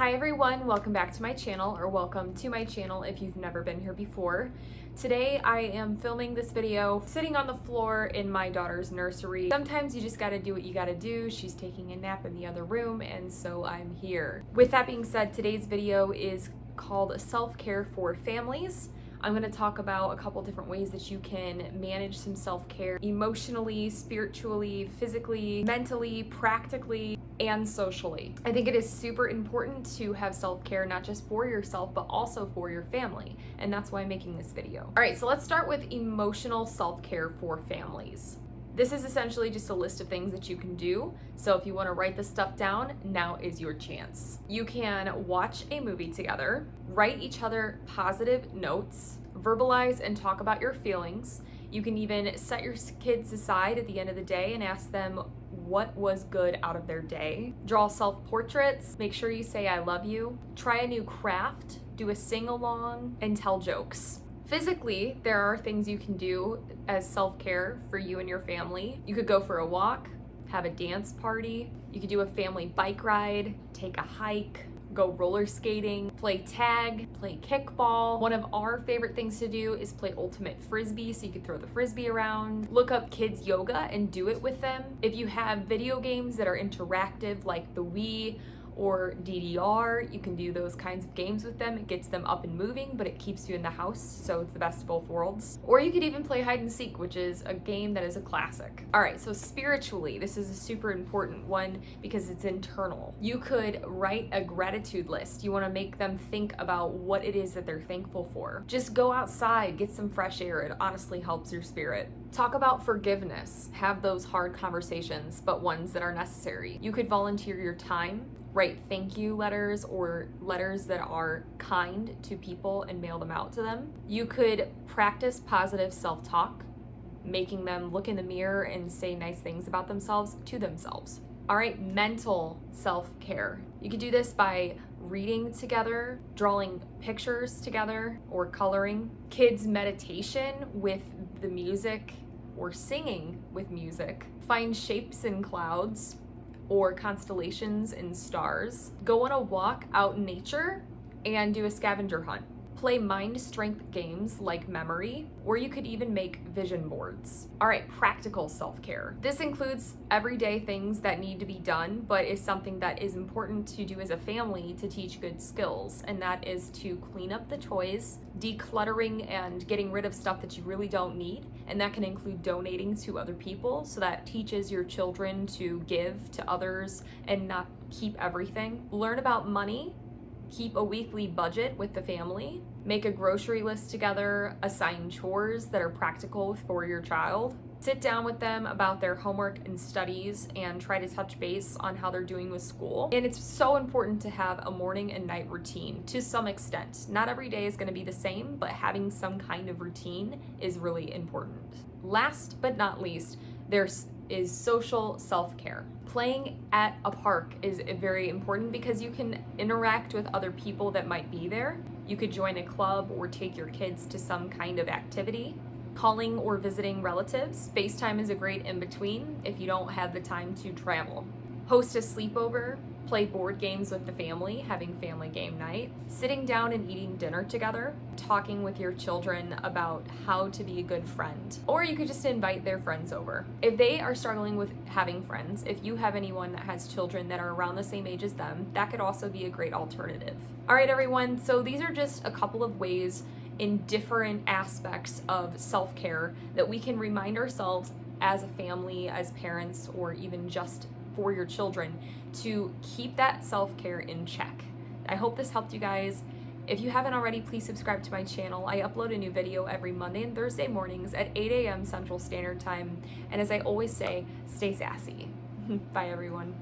Hi everyone, welcome back to my channel, or welcome to my channel if you've never been here before. Today I am filming this video sitting on the floor in my daughter's nursery. Sometimes you just gotta do what you gotta do. She's taking a nap in the other room, and so I'm here. With that being said, today's video is called Self-Care for Families. I'm going to talk about a couple different ways that you can manage some self-care emotionally, spiritually, physically, mentally, practically, and socially. I think it is super important to have self-care not just for yourself but also for your family, and that's why I'm making this video. All right, so let's start with emotional self-care for families. This is essentially just a list of things that you can do. So if you want to write this stuff down, now is your chance. You can watch a movie together, write each other positive notes, verbalize and talk about your feelings. You can even set your kids aside at the end of the day and ask them what was good out of their day. Draw self-portraits, make sure you say I love you, try a new craft, do a sing-along, and tell jokes. Physically, there are things you can do as self-care for you and your family. You could go for a walk, have a dance party, you could do a family bike ride, take a hike, go roller skating, play tag, play kickball. One of our favorite things to do is play ultimate frisbee, so you could throw the frisbee around. Look up kids yoga and do it with them. If you have video games that are interactive like the Wii or DDR, you can do those kinds of games with them. It gets them up and moving, but it keeps you in the house, so it's the best of both worlds. Or you could even play hide and seek, which is a game that is a classic. All right, so spiritually, this is a super important one because it's internal. You could write a gratitude list. You wanna make them think about what it is that they're thankful for. Just go outside, get some fresh air. It honestly helps your spirit. Talk about forgiveness. Have those hard conversations, but ones that are necessary. You could volunteer your time, write thank you letters or letters that are kind to people and mail them out to them. You could practice positive self-talk, making them look in the mirror and say nice things about themselves to themselves. All right, mental self-care. You could do this by reading together, drawing pictures together, or coloring. Kids meditation with the music or singing with music. Find shapes in clouds or constellations and stars. Go on a walk out in nature and do a scavenger hunt. Play mind strength games like memory, or you could even make vision boards. All right, practical self-care. This includes everyday things that need to be done, but is something that is important to do as a family to teach good skills, and that is to clean up the toys, decluttering and getting rid of stuff that you really don't need, and that can include donating to other people, so that teaches your children to give to others and not keep everything. Learn about money. Keep a weekly budget with the family, make a grocery list together, assign chores that are practical for your child, sit down with them about their homework and studies and try to touch base on how they're doing with school. And it's so important to have a morning and night routine to some extent. Not every day is going to be the same, but having some kind of routine is really important. Last but not least, is social self-care. Playing at a park is very important because you can interact with other people that might be there. You could join a club or take your kids to some kind of activity. Calling or visiting relatives. FaceTime is a great in-between if you don't have the time to travel. Host a sleepover. Play board games with the family, having family game night, sitting down and eating dinner together, talking with your children about how to be a good friend. Or you could just invite their friends over. If they are struggling with having friends, if you have anyone that has children that are around the same age as them, that could also be a great alternative. All right, everyone, so these are just a couple of ways in different aspects of self-care that we can remind ourselves as a family, as parents, or even just for your children to keep that self-care in check. I hope this helped you guys. If you haven't already, please subscribe to my channel. I upload a new video every Monday and Thursday mornings at 8 a.m. Central Standard Time. And as I always say, stay sassy. Bye, everyone.